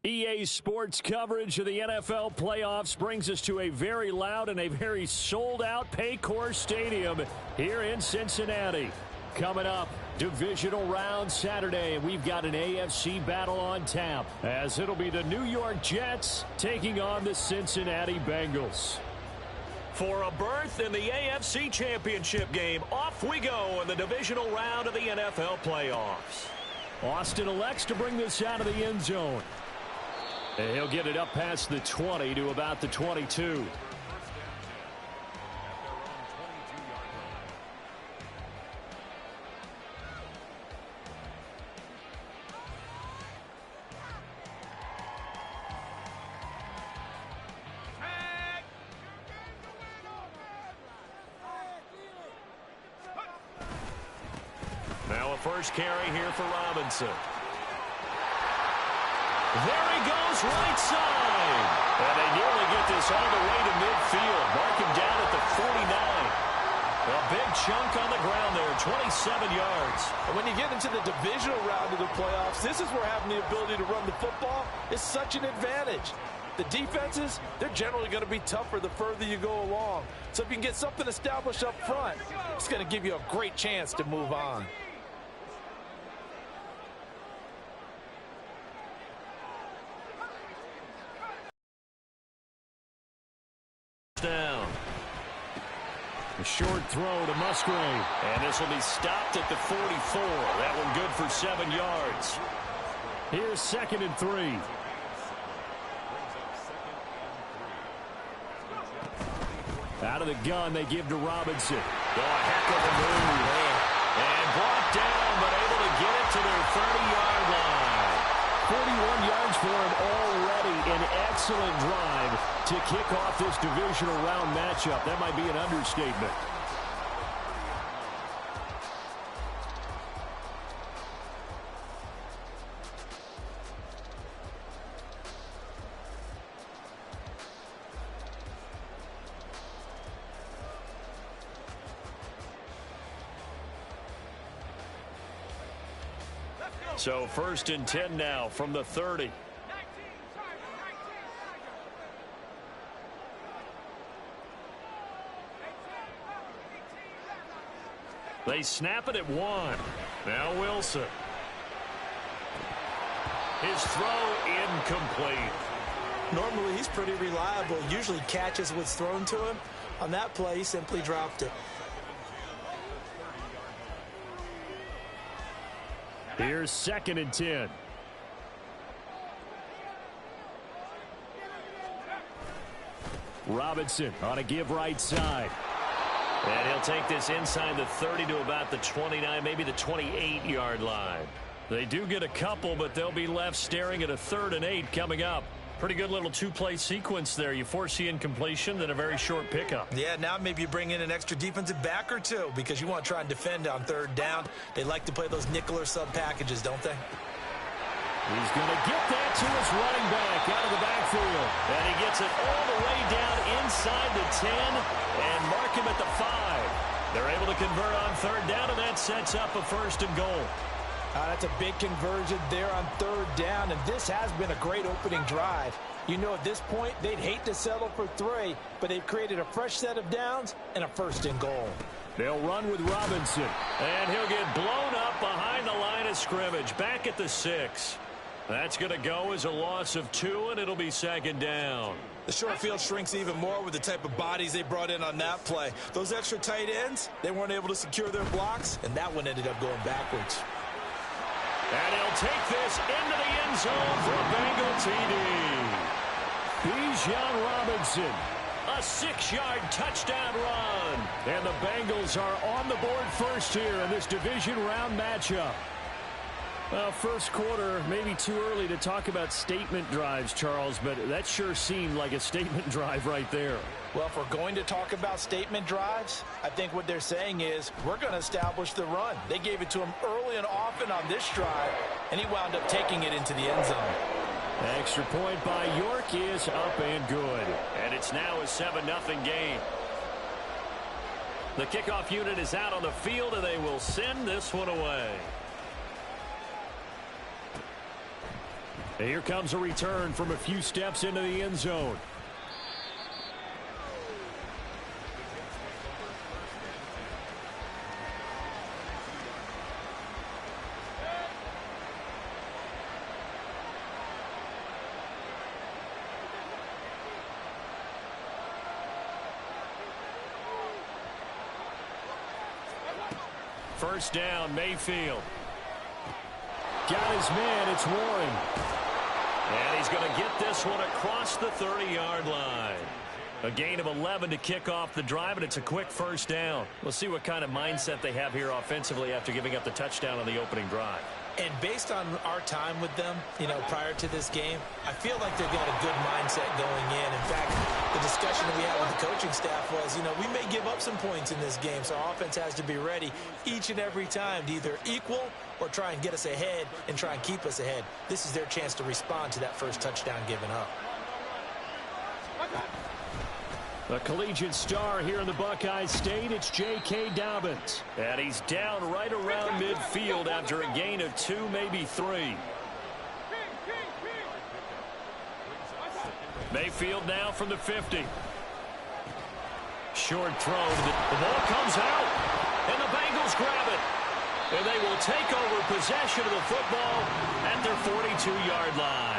EA Sports coverage of the NFL playoffs brings us to a very loud and a very sold-out Paycor Stadium here in Cincinnati. Coming up, divisional round Saturday, and we've got an AFC battle on tap, as it'll be the New York Jets taking on the Cincinnati Bengals. For a berth in the AFC Championship game, off we go in the divisional round of the NFL playoffs. Austin elects to bring this out of the end zone. And he'll get it up past the 20 to about the 22. Now a first carry here for Robinson. There he goes, right side. And they nearly get this all the way to midfield. Mark him down at the 49. A big chunk on the ground there, 27 yards. And when you get into the divisional round of the playoffs, this is where having the ability to run the football is such an advantage. The defenses, they're generally going to be tougher the further you go along. So if you can get something established up front, it's going to give you a great chance to move on. Down. A short throw to Musgrave. And this will be stopped at the 44. That one good for 7 yards. Here's 2nd and 3. Out of the gun, they give to Robinson. Oh, a heck of a move. And brought down, but able to get it to their 30-yard line. 41 yards for him already. An excellent drive to kick off this divisional round matchup. That might be an understatement. So 1st and 10 now from the 30. They snap it at 1. Now Wilson. His throw incomplete. Normally he's pretty reliable. Usually catches what's thrown to him. On that play, he simply dropped it. Here's 2nd and 10. Robinson on a give right side. And he'll take this inside the 30 to about the 29, maybe the 28-yard line. They do get a couple, but they'll be left staring at a 3rd and 8 coming up. Pretty good little two-play sequence there. You foresee incompletion, then a very short pickup. Yeah, now maybe you bring in an extra defensive back or two because you want to try and defend on 3rd down. They like to play those nickel or sub packages, don't they? He's going to get that to his running back out of the backfield. And he gets it all the way down inside the 10 and mark him at the 5. They're able to convert on 3rd down, and that sets up a 1st and goal. That's a big conversion there on 3rd down, and this has been a great opening drive. You know, at this point, they'd hate to settle for 3, but they've created a fresh set of downs and a 1st and goal. They'll run with Robinson. And he'll get blown up behind the line of scrimmage, back at the 6. That's going to go as a loss of 2, and it'll be 2nd down. The short field shrinks even more with the type of bodies they brought in on that play. Those extra tight ends, they weren't able to secure their blocks, and that one ended up going backwards. And he'll take this into the end zone for a Bengal TD. Bijan Robinson. A 6-yard touchdown run. And the Bengals are on the board first here in this division round matchup. Well, first quarter, maybe too early to talk about statement drives, Charles, but that sure seemed like a statement drive right there. Well, if we're going to talk about statement drives, I think what they're saying is we're going to establish the run. They gave it to him early and often on this drive, and he wound up taking it into the end zone. Extra point by York is up and good. And it's now a 7-0 game. The kickoff unit is out on the field, and they will send this one away. Here comes a return from a few steps into the end zone. First down, Mayfield. Got his man, it's Warren. And he's going to get this one across the 30-yard line. A gain of 11 to kick off the drive, and it's a quick first down. We'll see what kind of mindset they have here offensively after giving up the touchdown on the opening drive. And based on our time with them, prior to this game, I feel like they've got a good mindset going in. In fact, the discussion that we had with the coaching staff was, we may give up some points in this game, so our offense has to be ready each and every time to either equal or try and get us ahead and try and keep us ahead. This is their chance to respond to that first touchdown given up. A collegiate star here in the Buckeye State, it's J.K. Dobbins. And he's down right around midfield after a gain of 2, maybe 3. Mayfield now from the 50. Short throw. The ball comes out, and the Bengals grab it. And they will take over possession of the football at their 42-yard line.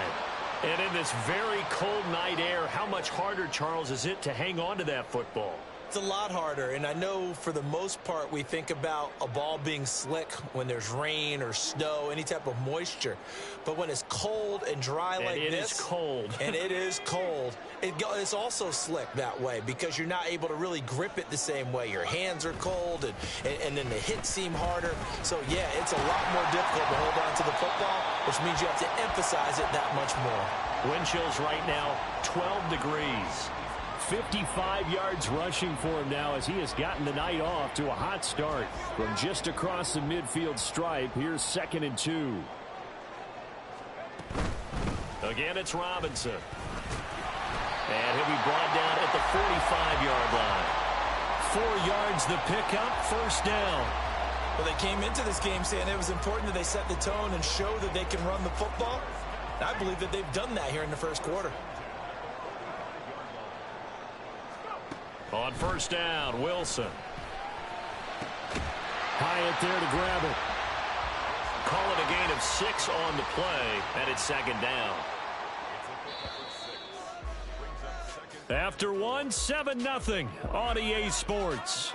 And in this very cold night air, how much harder, Charles, is it to hang on to that football? It's a lot harder, and I know for the most part we think about a ball being slick when there's rain or snow, any type of moisture. But when it's cold and dry like this, and it is cold, and it is cold, it's also slick that way because you're not able to really grip it the same way. Your hands are cold, and then the hits seem harder. So, yeah, it's a lot more difficult to hold on to the football, which means you have to emphasize it that much more. Wind chills right now, 12 degrees. 55 yards rushing for him now as he has gotten the night off to a hot start from just across the midfield stripe. Here's 2nd and 2. Again, it's Robinson. And he'll be brought down at the 45-yard line. 4 yards the pickup, first down. Well, they came into this game saying it was important that they set the tone and show that they can run the football. And I believe that they've done that here in the first quarter. On first down, Wilson. Hyatt there to grab it. Call it a gain of 6 on the play, and it's 2nd down. After 1, 7-0 on EA Sports.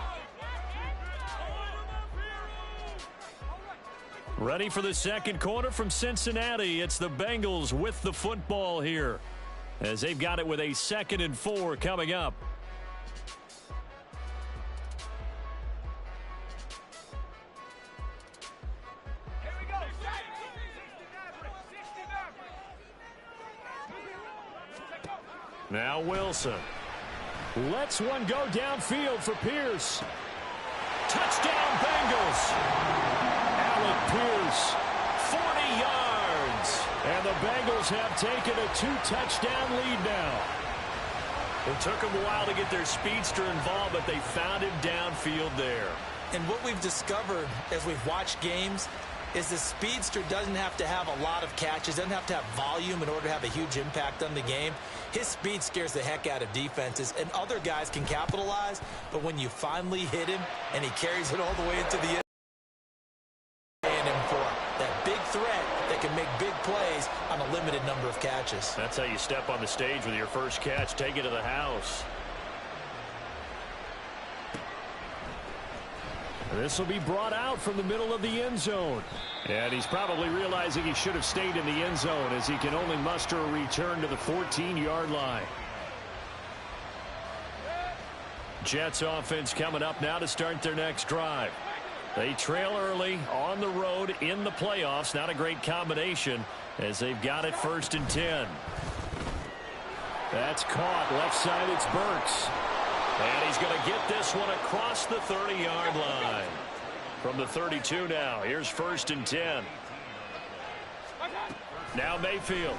Ready for the second quarter from Cincinnati. It's the Bengals with the football here as they've got it with a 2nd and 4 coming up. Now Wilson. Lets one go downfield for Pierce. Touchdown Bengals. Alec Pierce, 40 yards. And the Bengals have taken a 2-touchdown lead now. It took them a while to get their speedster involved, but they found him downfield there. And what we've discovered as we've watched games is the speedster doesn't have to have a lot of catches, doesn't have to have volume in order to have a huge impact on the game. His speed scares the heck out of defenses, and other guys can capitalize, but when you finally hit him and he carries it all the way into the end, and him for that big threat that can make big plays on a limited number of catches. That's how you step on the stage with your first catch. Take it to the house. This will be brought out from the middle of the end zone. And he's probably realizing he should have stayed in the end zone as he can only muster a return to the 14-yard line. Jets offense coming up now to start their next drive. They trail early on the road in the playoffs. Not a great combination as they've got it 1st and 10. That's caught. Left side, it's Burks. And he's going to get this one across the 30-yard line. From the 32 now, here's 1st and 10. Now Mayfield.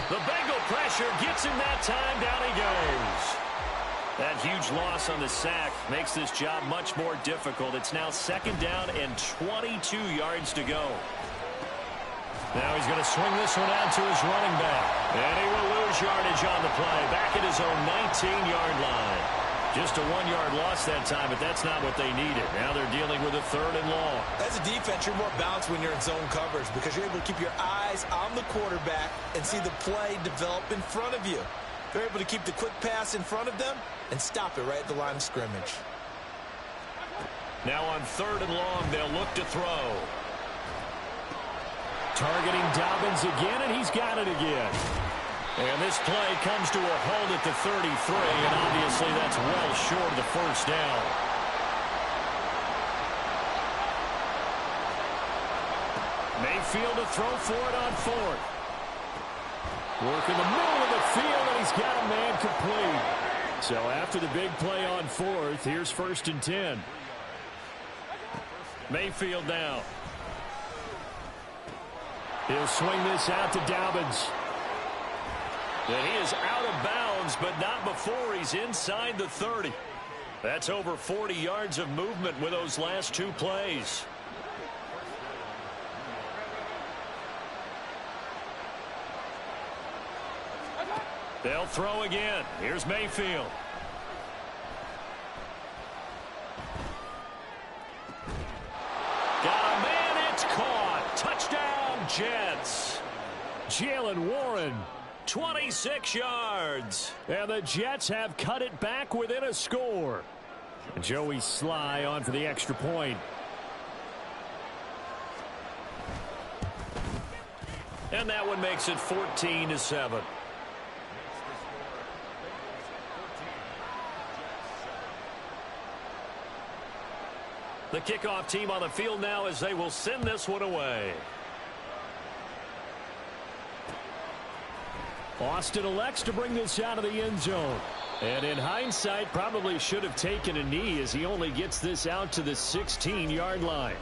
The Bengal pressure gets him that time. Down he goes. That huge loss on the sack makes this job much more difficult. It's now 2nd down and 22 yards to go. Now he's going to swing this one out to his running back. And he will lose yardage on the play. Back at his own 19-yard line. Just a 1-yard loss that time, but that's not what they needed. Now they're dealing with a 3rd and long. As a defense, you're more balanced when you're in zone coverage because you're able to keep your eyes on the quarterback and see the play develop in front of you. They're able to keep the quick pass in front of them and stop it right at the line of scrimmage. Now on 3rd and long, they'll look to throw. Targeting Dobbins again, and he's got it again. And this play comes to a halt at the 33, and obviously that's well short of the 1st down. Mayfield to throw for it on 4th. Work in the middle of the field, and he's got a man complete. So after the big play on 4th, here's 1st and 10. Mayfield now. He'll swing this out to Dobbins. And he is out of bounds, but not before he's inside the 30. That's over 40 yards of movement with those last 2 plays. They'll throw again. Here's Mayfield. Got a man, it's caught. Touchdown, Jets. Jalen Warren. 26 yards. And the Jets have cut it back within a score. And Joey Sly on for the extra point. And that one makes it 14-7. The kickoff team on the field now as they will send this one away. Austin elects to bring this out of the end zone. And in hindsight, probably should have taken a knee as he only gets this out to the 16-yard line.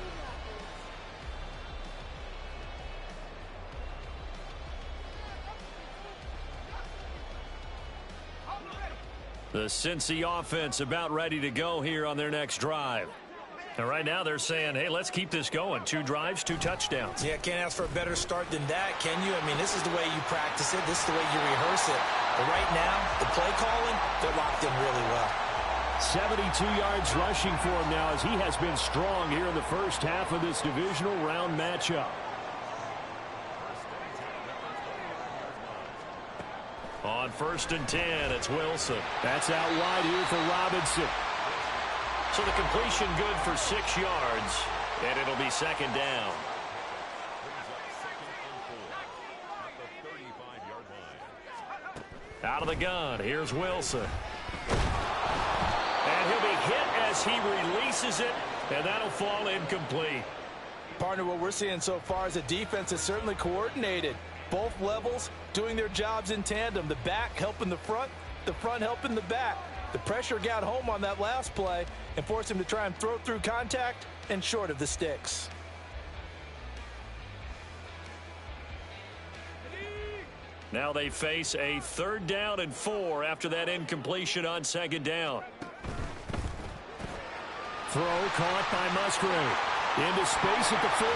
The Cincy offense about ready to go here on their next drive. And right now they're saying, hey, let's keep this going. 2 drives, 2 touchdowns. Yeah, can't ask for a better start than that, can you? I mean, this is the way you practice it. This is the way you rehearse it. But right now, the play calling, they're locked in really well. 72 yards rushing for him now as he has been strong here in the first half of this divisional round matchup. On 1st and 10, it's Wilson. That's out wide here for Robinson. So the completion good for 6 yards, and it'll be 2nd down. Out of the gun, here's Wilson. And he'll be hit as he releases it, and that'll fall incomplete. Partner, what we're seeing so far is the defense is certainly coordinated. Both levels doing their jobs in tandem. The back helping the front helping the back. The pressure got home on that last play and forced him to try and throw through contact and short of the sticks. Now they face a 3rd down and 4 after that incompletion on 2nd down. Throw caught by Musgrave. Into space at the 45.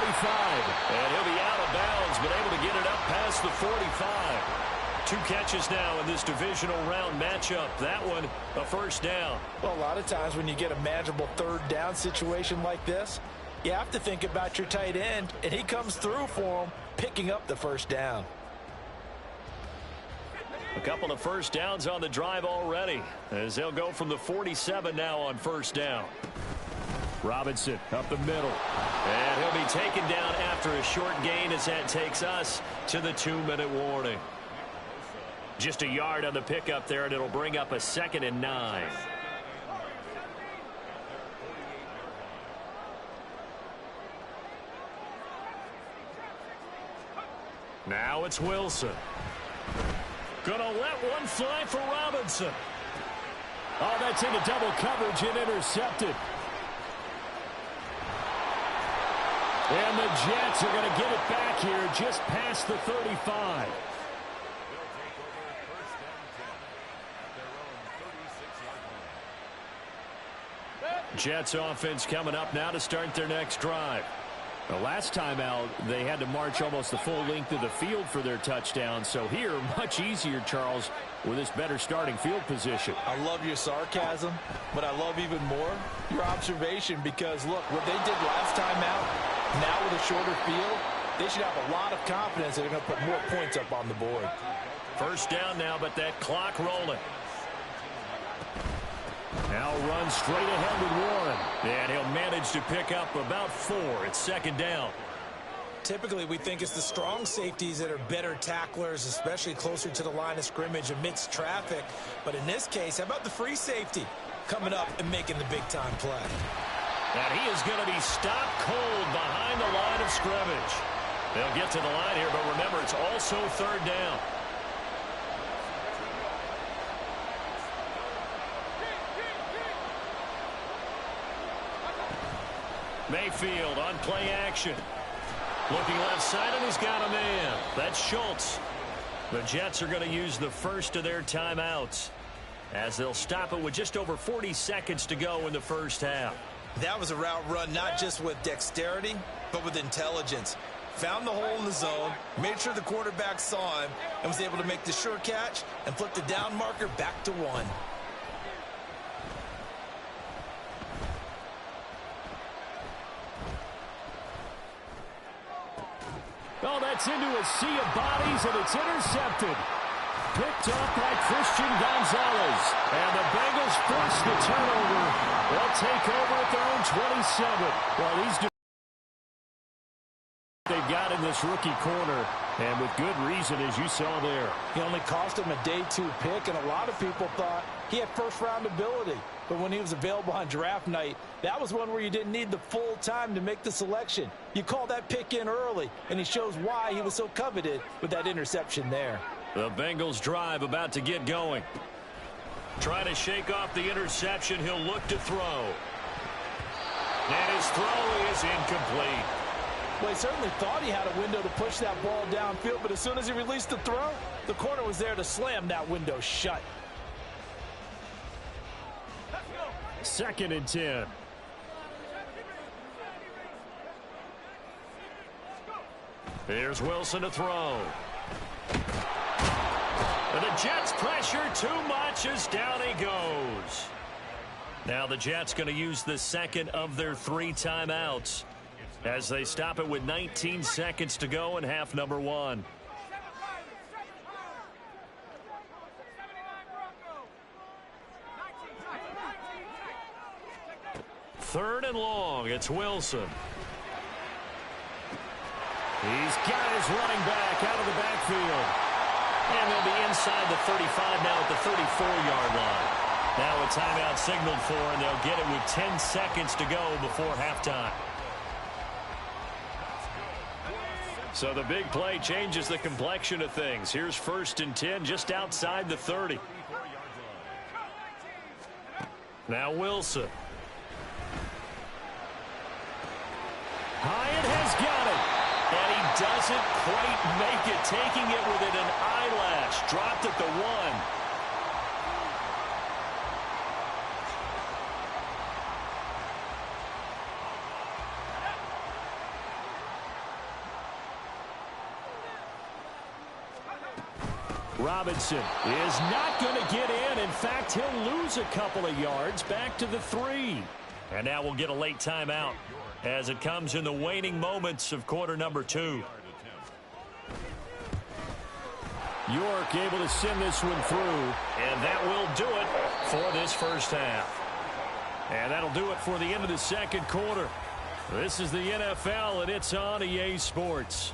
And he'll be out of bounds, but able to get it up past the 45. 2 catches now in this divisional round matchup. That one, a 1st down. Well, a lot of times when you get a manageable 3rd down situation like this, you have to think about your tight end, and he comes through for him, picking up the 1st down. A couple of 1st downs on the drive already, as they'll go from the 47 now on 1st down. Robinson up the middle. And he'll be taken down after a short gain as that takes us to the 2-minute warning. Just a yard on the pickup there, and it'll bring up a 2nd and 9. Now it's Wilson. Gonna let one fly for Robinson. Oh, that's into double coverage and intercepted. And the Jets are going to get it back here just past the 35. Jets offense coming up now to start their next drive. The last time out, they had to march almost the full length of the field for their touchdown. So here, much easier, Charles, with this better starting field position. I love your sarcasm, but I love even more your observation because, look, what they did last time out, now with a shorter field, they should have a lot of confidence that they're going to put more points up on the board. First down now, but that clock rolling. Now runs straight ahead with Warren. And he'll manage to pick up about 4. It's second down. Typically, we think it's the strong safeties that are better tacklers, especially closer to the line of scrimmage amidst traffic. But in this case, how about the free safety coming up and making the big-time play? And he is going to be stopped cold behind the line of scrimmage. They'll get to the line here, but remember, it's also third down. Mayfield on play action. Looking left side, and he's got a man. That's Schultz. The Jets are going to use the first of their timeouts as they'll stop it with just over 40 seconds to go in the first half. That was a route run not just with dexterity, but with intelligence. Found the hole in the zone, made sure the quarterback saw him, and was able to make the sure catch and flip the down marker back to 1. Oh, that's into a sea of bodies, and it's intercepted. Picked up by Christian Gonzalez. And the Bengals force the turnover. They'll take over at their own 27. Well, they've got in this rookie corner, and with good reason, as you saw there. He only cost him a day 2 pick, and a lot of people thought he had first-round ability. But when he was available on draft night, that was one where you didn't need the full time to make the selection. You call that pick in early, and he shows why he was so coveted with that interception there. The Bengals drive about to get going. Trying to shake off the interception. He'll look to throw. And his throw is incomplete. Well, he certainly thought he had a window to push that ball downfield, but as soon as he released the throw, the corner was there to slam that window shut. 2nd and 10. Here's Wilson to throw. And the Jets pressure too much as down he goes. Now the Jets going to use the second of their 3 timeouts as they stop it with 19 seconds to go in half number 1. Third and long. It's Wilson. He's got his running back out of the backfield. And they'll be inside the 35 now at the 34-yard line. Now a timeout signaled for, and they'll get it with 10 seconds to go before halftime. So the big play changes the complexion of things. Here's 1st and 10 just outside the 30. Now Wilson. Hyatt has got it. And he doesn't quite make it, taking it within an eyelash. Dropped at the 1. Robinson is not going to get in. In fact, he'll lose a couple of yards back to the 3. And now we'll get a late timeout as it comes in the waning moments of quarter number 2. York able to send this one through. And that will do it for this first half. And that'll do it for the end of the second quarter. This is the NFL, and it's on EA Sports.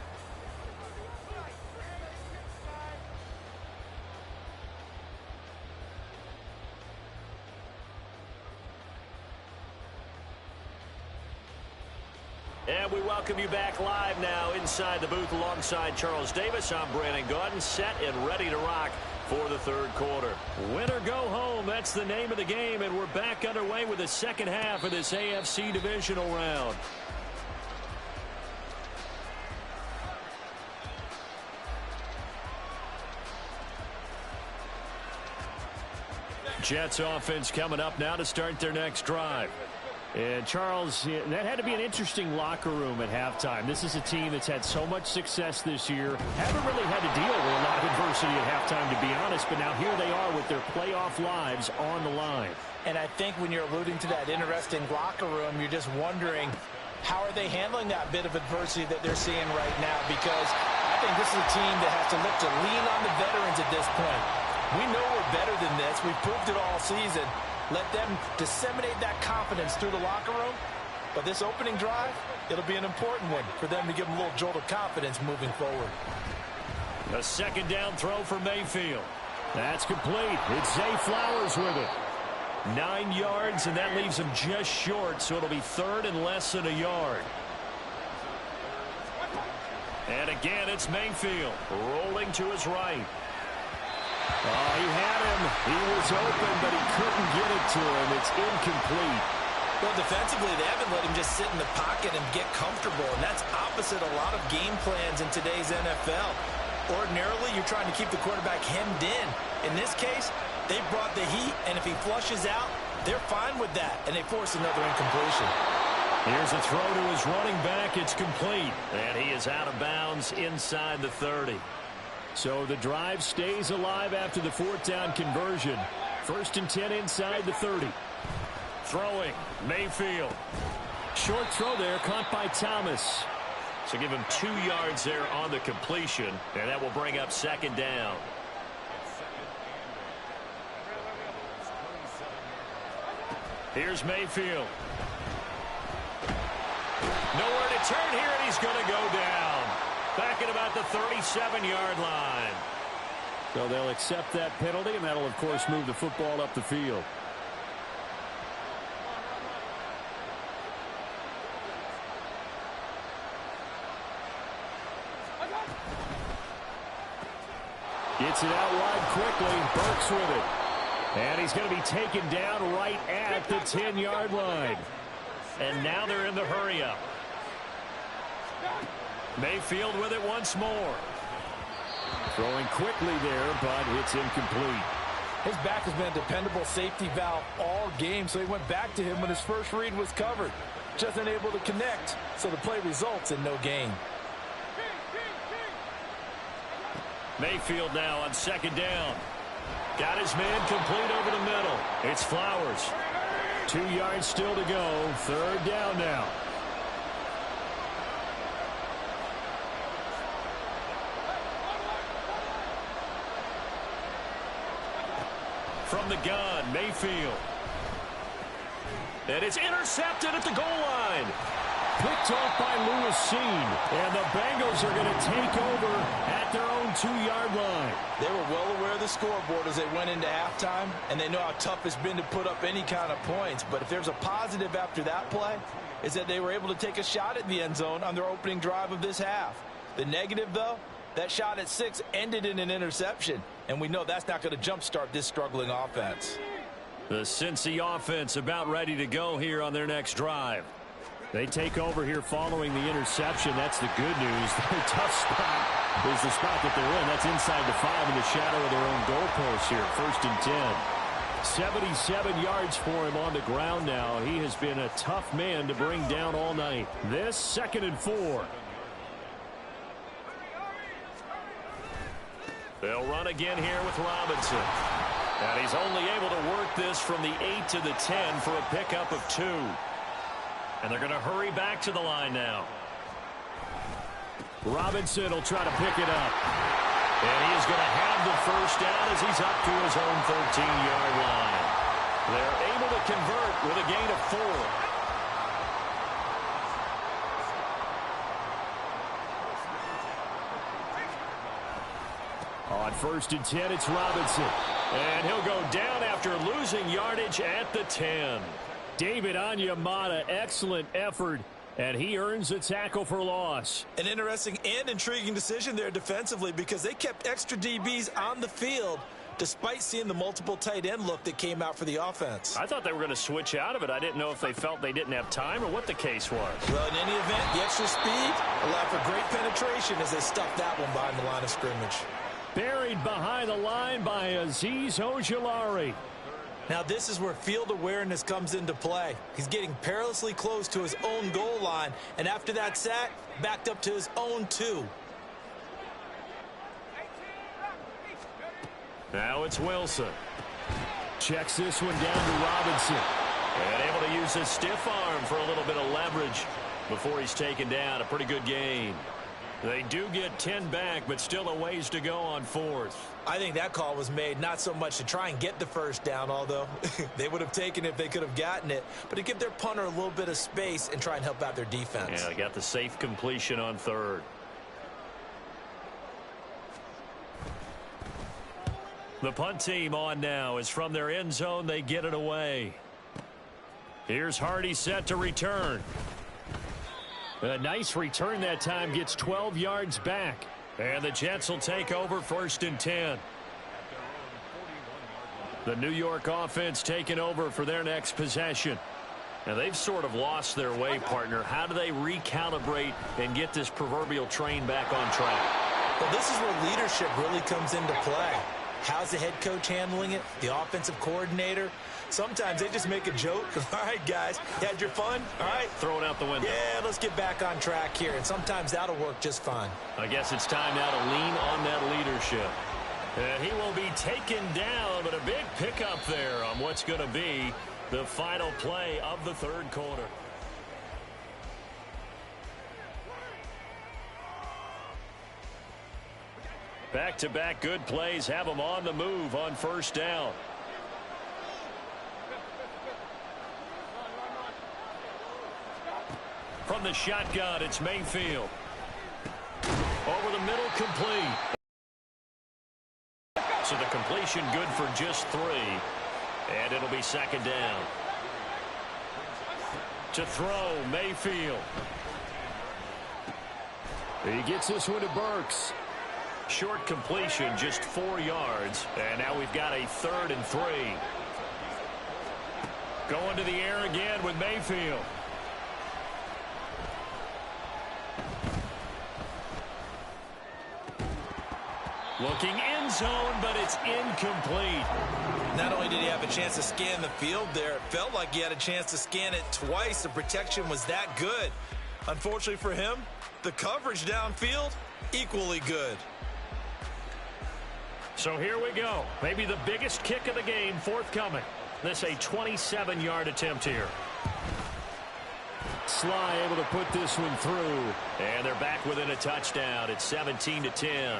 And we welcome you back live now inside the booth alongside Charles Davis. I'm Brandon Gaudin, set and ready to rock for the third quarter. Win or go home, that's the name of the game, and we're back underway with the second half of this AFC divisional round. Jets offense coming up now to start their next drive. And, Charles, that had to be an interesting locker room at halftime. This is a team that's had so much success this year. Haven't really had to deal with a lot of adversity at halftime, to be honest. But now here they are with their playoff lives on the line. And I think when you're alluding to that interesting locker room, you're just wondering, how are they handling that bit of adversity that they're seeing right now? Because I think this is a team that has to look to lean on the veterans at this point. We know we're better than this. We've proved it all season. Let them disseminate that confidence through the locker room. But this opening drive, it'll be an important one for them to give them a little jolt of confidence moving forward. A second down throw for Mayfield. That's complete. It's Zay Flowers with it. 9 yards, and that leaves him just short, so it'll be third and less than a yard. And again, it's Mayfield rolling to his right. Oh, he had him. He was open, but he couldn't get it to him. It's incomplete. Well, defensively, they haven't let him just sit in the pocket and get comfortable, and that's opposite a lot of game plans in today's NFL. Ordinarily, you're trying to keep the quarterback hemmed in. In this case, they brought the heat, and if he flushes out, they're fine with that, and they force another incompletion. Here's a throw to his running back. It's complete. And he is out of bounds inside the 30. So the drive stays alive after the fourth down conversion. 1st and 10 inside the 30. Throwing, Mayfield. Short throw there, caught by Thomas. So give him 2 yards there on the completion, and that will bring up second down. Here's Mayfield. Nowhere to turn here, and he's going to go down. Back at about the 37-yard line. So they'll accept that penalty, and that'll, of course, move the football up the field. Gets it out wide quickly. Burks with it. And he's going to be taken down right at the 10-yard line. And now they're in the hurry-up. Mayfield with it once more. Throwing quickly there, but it's incomplete. His back has been a dependable safety valve all game, so he went back to him when his first read was covered. Just unable to connect, so the play results in no gain. Mayfield now on second down. Got his man complete over the middle. It's Flowers. 2 yards still to go. Third down now. From the gun, Mayfield. And it's intercepted at the goal line. Picked off by Lewis Seen. And the Bengals are going to take over at their own 2-yard line. They were well aware of the scoreboard as they went into halftime, and they know how tough it's been to put up any kind of points. But if there's a positive after that play, is that they were able to take a shot at the end zone on their opening drive of this half. The negative, though, that shot at 6 ended in an interception, and we know that's not going to jumpstart this struggling offense. The Cincy offense about ready to go here on their next drive. They take over here following the interception. That's the good news. Their tough spot is the spot that they're in. That's inside the 5 in the shadow of their own goalpost here. 1st and 10. 77 yards for him on the ground now. He has been a tough man to bring down all night. This 2nd and 4. They'll run again here with Robinson. And he's only able to work this from the 8 to the 10 for a pickup of 2. And they're going to hurry back to the line now. Robinson will try to pick it up. And he is going to have the first down as he's up to his own 13-yard line. They're able to convert with a gain of 4. On 1st and 10, it's Robinson. And he'll go down after losing yardage at the 10. David Onyemata, excellent effort, and he earns a tackle for loss. An interesting and intriguing decision there defensively because they kept extra DBs on the field despite seeing the multiple tight end look that came out for the offense. I thought they were going to switch out of it. I didn't know if they felt they didn't have time or what the case was. Well, in any event, the extra speed allowed for great penetration as they stuffed that one behind the line of scrimmage. Buried behind the line by Azeez Ojulari. Now this is where field awareness comes into play. He's getting perilously close to his own goal line, and after that sack, backed up to his own 2. Now it's Wilson. Checks this one down to Robinson. And able to use his stiff arm for a little bit of leverage before he's taken down. A pretty good gain. They do get 10 back, but still a ways to go on 4th. I think that call was made not so much to try and get the first down, although they would have taken it if they could have gotten it, but to give their punter a little bit of space and try and help out their defense. Yeah, they got the safe completion on 3rd. The punt team on now is from their end zone. They get it away. Here's Hardy set to return. A nice return that time, gets 12 yards back. And the Jets will take over 1st and 10. The New York offense taking over for their next possession. Now they've sort of lost their way, partner. How do they recalibrate and get this proverbial train back on track? Well, this is where leadership really comes into play. How's the head coach handling it? The offensive coordinator? Sometimes they just make a joke. All right, guys, you had your fun? All right. Throw it out the window. Yeah, let's get back on track here. And sometimes that'll work just fine. I guess it's time now to lean on that leadership. And he will be taken down, but a big pickup there on what's going to be the final play of the 3rd quarter. Back-to-back good plays have them on the move on 1st down. From the shotgun, it's Mayfield. Over the middle, complete. So the completion good for just 3. And it'll be 2nd down. To throw, Mayfield. He gets this one to Burks. Short completion, just 4 yards. And now we've got a 3rd and 3. Going to the air again with Mayfield. Looking end zone, but it's incomplete. Not only did he have a chance to scan the field there, it felt like he had a chance to scan it twice. The protection was that good. Unfortunately for him, the coverage downfield, equally good. So here we go. Maybe the biggest kick of the game forthcoming. This a 27-yard attempt here. Sly able to put this one through. And they're back within a touchdown. It's 17-10.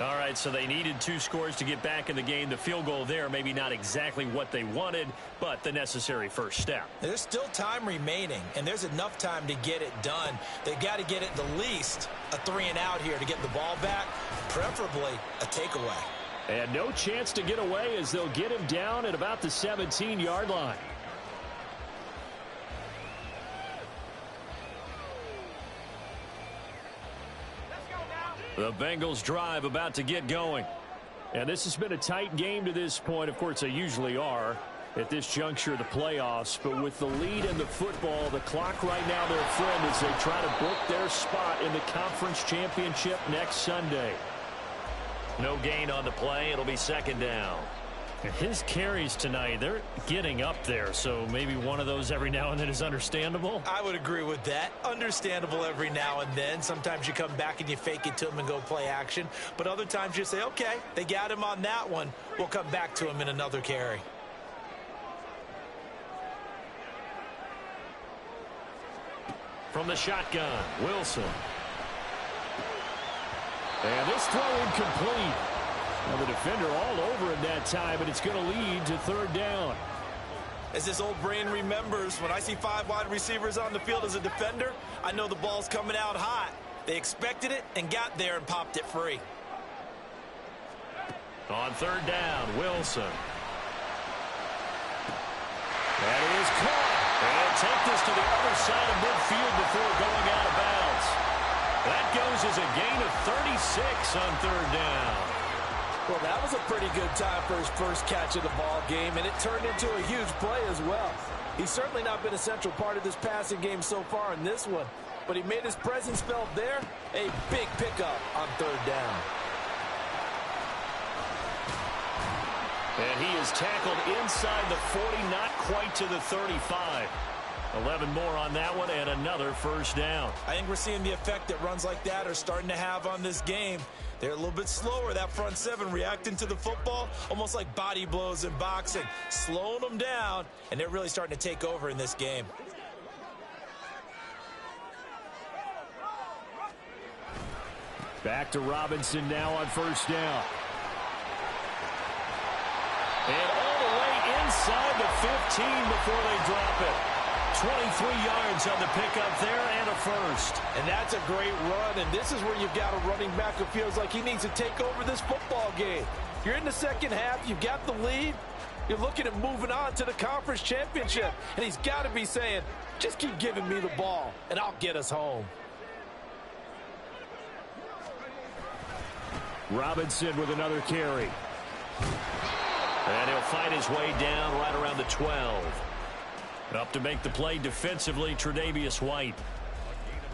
All right, so they needed 2 scores to get back in the game. The field goal there, maybe not exactly what they wanted, but the necessary first step. There's still time remaining, and there's enough time to get it done. They've got to get it the least a 3-and-out here to get the ball back, preferably a takeaway. And no chance to get away as they'll get him down at about the 17-yard line. The Bengals drive about to get going. And this has been a tight game to this point. Of course, they usually are at this juncture of the playoffs. But with the lead in the football, the clock right now their friend as they try to book their spot in the conference championship next Sunday. No gain on the play. It'll be 2nd down. His carries tonight, they're getting up there, so maybe one of those every now and then is understandable. I would agree with that. Understandable every now and then. Sometimes you come back and you fake it to him and go play action. But other times you say, okay, they got him on that one. We'll come back to him in another carry. From the shotgun, Wilson. And this throw incomplete. Now the defender all over him that time, but it's going to lead to 3rd down. As this old brain remembers, when I see 5 wide receivers on the field as a defender, I know the ball's coming out hot. They expected it and got there and popped it free. On 3rd down, Wilson. That is caught. And take this to the other side of midfield before going out of bounds. That goes as a gain of 36 on 3rd down. Well, that was a pretty good time for his first catch of the ball game, and it turned into a huge play as well. He's certainly not been a central part of this passing game so far in this one, but he made his presence felt there. A big pickup on 3rd down. And he is tackled inside the 40, not quite to the 35. 11 more on that one and another first down. I think we're seeing the effect that runs like that are starting to have on this game. They're a little bit slower, that front seven, reacting to the football, almost like body blows in boxing, slowing them down, and they're really starting to take over in this game. Back to Robinson now on first down. And all the way inside the 15 before they drop it. 23 yards on the pickup there and a first. And that's a great run, and this is where you've got a running back who feels like he needs to take over this football game. You're in the second half, you've got the lead, you're looking at moving on to the conference championship, and he's got to be saying, just keep giving me the ball, and I'll get us home. Robinson with another carry. And he'll fight his way down right around the 12. Up to make the play defensively, Tre'Davious White.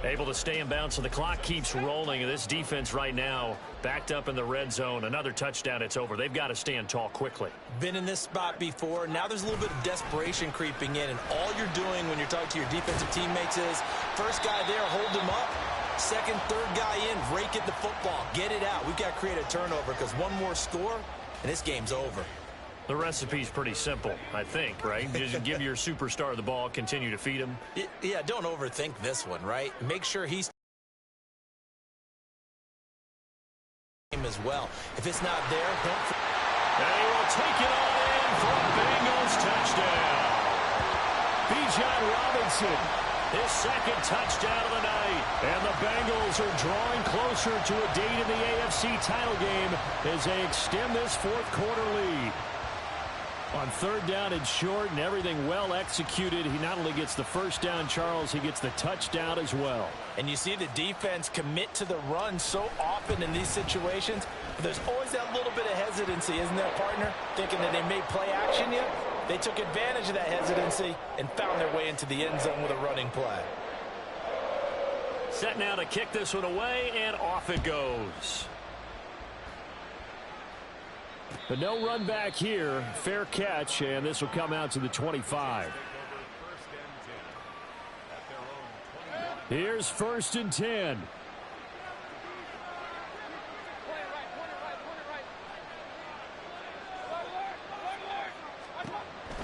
Able to stay in bounds, so the clock keeps rolling. And this defense right now backed up in the red zone. Another touchdown, it's over. They've got to stand tall quickly. Been in this spot before. Now there's a little bit of desperation creeping in. And all you're doing when you're talking to your defensive teammates is, first guy there, hold him up. Second, third guy in, rake at the football. Get it out. We've got to create a turnover because one more score, and this game's over. The recipe's pretty simple, I think, right? Just give your superstar the ball, continue to feed him. Yeah, don't overthink this one, right? Make sure he's as well. If it's not there, don't. And he will take it on in for a Bengals touchdown. Bijan Robinson, his second touchdown of the night. And the Bengals are drawing closer to a date in the AFC title game as they extend this fourth quarter lead. On third down and short and everything well executed, he not only gets the first down, Charles, he gets the touchdown as well. And you see the defense commit to the run so often in these situations, but there's always that little bit of hesitancy, isn't there, partner? Thinking that they may play action you. They took advantage of that hesitancy and found their way into the end zone with a running play. Set now to kick this one away, and off it goes. But no run back here. Fair catch, and this will come out to the 25. Here's first and 10.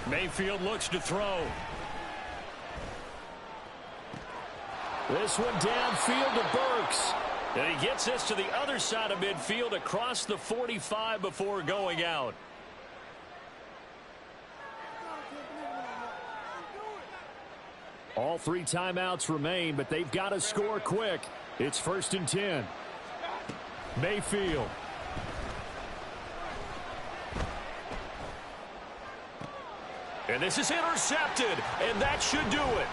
Mayfield looks to throw. This one downfield to Burks. And he gets this to the other side of midfield across the 45 before going out. All three timeouts remain, but they've got to score quick. It's first and 10. Mayfield. And this is intercepted, and that should do it.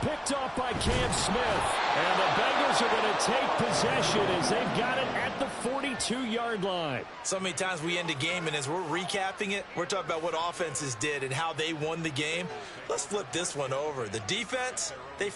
Picked off by Cam Smith. And the Bengals are going to take possession as they've got it at the 42-yard line. So many times we end a game, and as we're recapping it, we're talking about what offenses did and how they won the game. Let's flip this one over. The defense, they